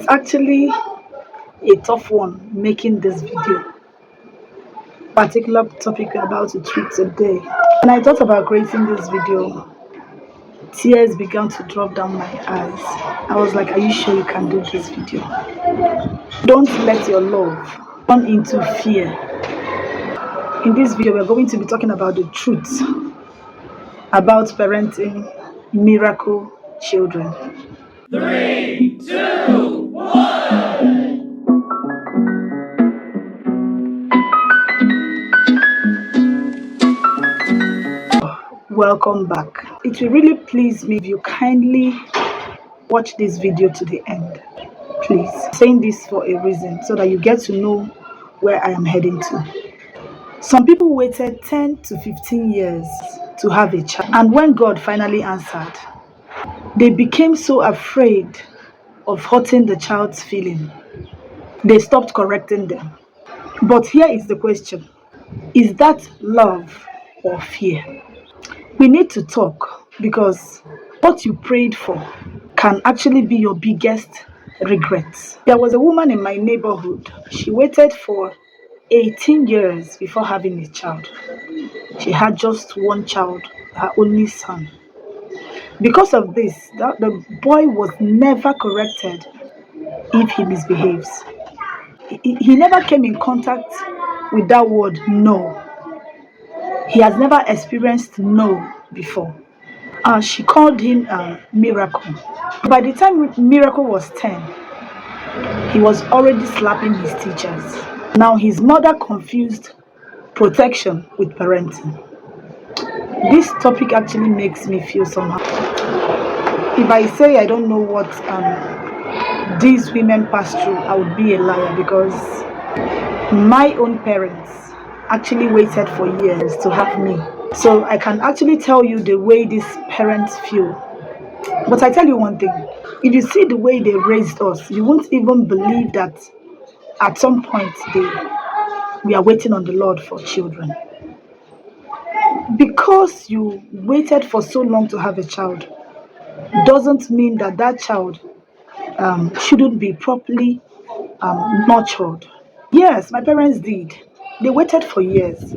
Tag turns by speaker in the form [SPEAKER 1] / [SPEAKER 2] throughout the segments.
[SPEAKER 1] It's actually a tough one making this video, particular topic we're about to treat today. When I thought about creating this video, tears began to drop down my eyes. I was like, are you sure you can do this video? Don't let your love turn into fear. In this video, we're going to be talking about the truth about parenting miracle children.
[SPEAKER 2] 3, 2, 1.
[SPEAKER 1] Welcome back. It will really please me if you kindly watch this video to the end. Please. I'm saying this for a reason so that you get to know where I am heading to. Some people waited 10 to 15 years to have a child, and when God finally answered, they became so afraid of hurting the child's feeling. They stopped correcting them. But here is the question. Is that love or fear? We need to talk because what you prayed for can actually be your biggest regret. There was a woman in my neighborhood. She waited for 18 years before having a child. She had just one child, her only son. Because of this, the boy was never corrected if he misbehaves. He never came in contact with that word no. He has never experienced no before. She called him Miracle. By the time Miracle was 10, he was already slapping his teachers. Now his mother confused protection with parenting. This topic actually makes me feel somehow. If I say I don't know what these women pass through, I would be a liar, because my own parents actually waited for years to have me. So I can actually tell you the way these parents feel. But I tell you one thing, if you see the way they raised us, you won't even believe that at some point we are waiting on the Lord for children. Because you waited for so long to have a child doesn't mean that that child shouldn't be properly nurtured. Yes, my parents did. They waited for years.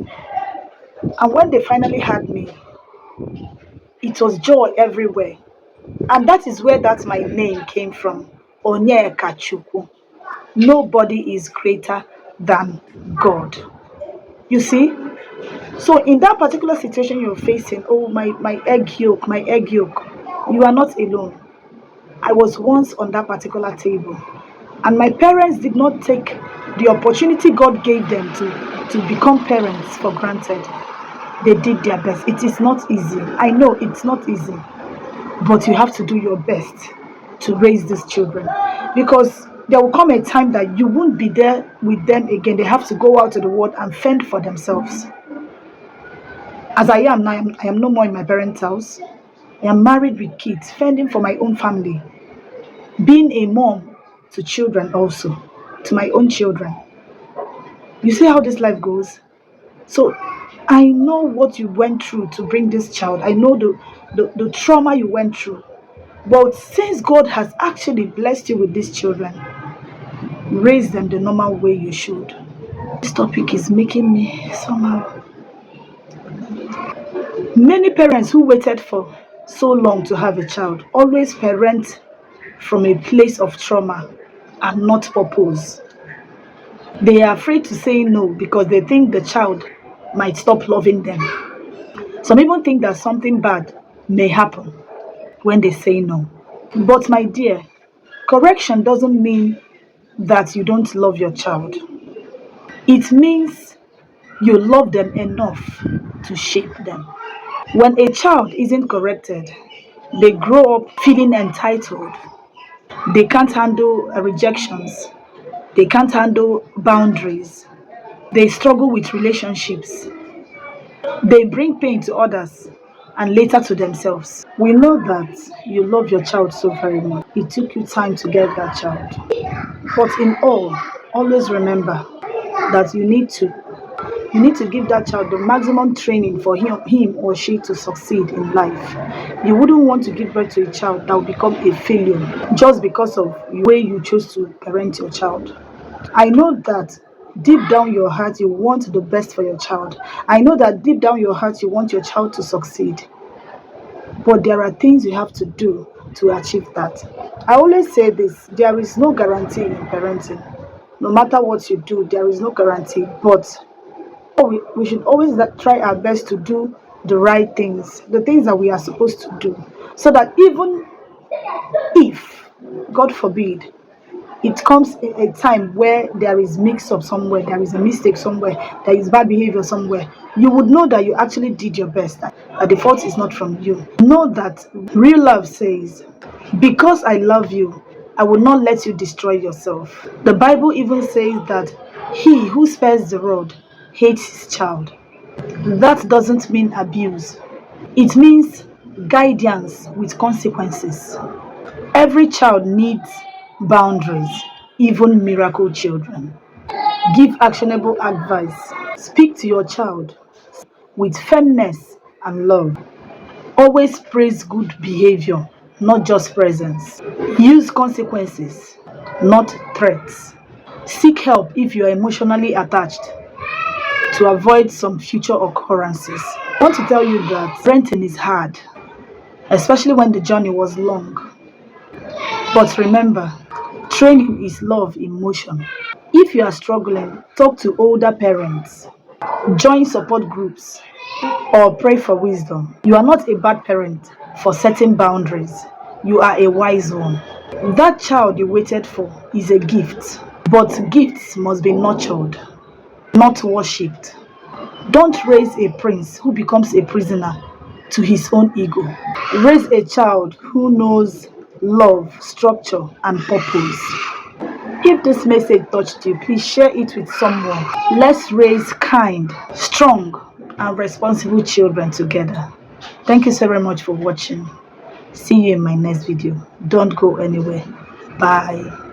[SPEAKER 1] And when they finally had me, it was joy everywhere. And that is where my name came from. Onyeka Chukwu. Nobody is greater than God. You see? So in that particular situation you're facing, oh my egg yolk, you are not alone. I was once on that particular table. And my parents did not take the opportunity God gave them to become parents for granted. They did their best. It is not easy. I know it's not easy. But you have to do your best to raise these children. Because there will come a time that you won't be there with them again. They have to go out to the world and fend for themselves. As I am now, I am no more in my parents' house. I am married with kids, fending for my own family. Being a mom to children also, to my own children. You see how this life goes? So I know what you went through to bring this child. I know the trauma you went through. But since God has actually blessed you with these children, raise them the normal way you should. This topic is making me somehow. Many parents who waited for so long to have a child always parent from a place of trauma and not purpose. They are afraid to say no because they think the child might stop loving them. Some even think that something bad may happen when they say no. But my dear, correction doesn't mean that you don't love your child. It means you love them enough to shape them. When a child isn't corrected, they grow up feeling entitled. They can't handle rejections. They can't handle boundaries. They struggle with relationships. They bring pain to others and later to themselves. We know that you love your child so very much. It took you time to get that child. But in all, always remember that you need to You need to give that child the maximum training for him or she to succeed in life. You wouldn't want to give birth to a child that will become a failure just because of the way you chose to parent your child. I know that deep down your heart you want the best for your child. I know that deep down your heart you want your child to succeed. But there are things you have to do to achieve that. I always say this, there is no guarantee in parenting. No matter what you do, there is no guarantee. But we should always try our best to do the right things, the things that we are supposed to do, so that even if, God forbid, it comes a time where there is mix up somewhere, there is a mistake somewhere, there is bad behavior somewhere, you would know that you actually did your best, that the fault is not from you. Know that real love says, because I love you, I will not let you destroy yourself. The Bible even says that he who spares the rod hates his child. That doesn't mean abuse. It means guidance with consequences. Every child needs boundaries, even miracle children. Give actionable advice. Speak to your child with firmness and love. Always praise good behavior, not just presence. Use consequences, not threats. Seek help if you are emotionally attached to avoid some future occurrences. I want to tell you that parenting is hard, especially when the journey was long. But remember, training is love in motion. If you are struggling, talk to older parents, join support groups, or pray for wisdom. You are not a bad parent for setting boundaries. You are a wise one. That child you waited for is a gift, but gifts must be nurtured, not worshipped. Don't raise a prince who becomes a prisoner to his own ego. Raise a child who knows love, structure, and purpose. If this message touched you, please share it with someone. Let's raise kind, strong, and responsible children together. Thank you so very much for watching. See you in my next video. Don't go anywhere. Bye.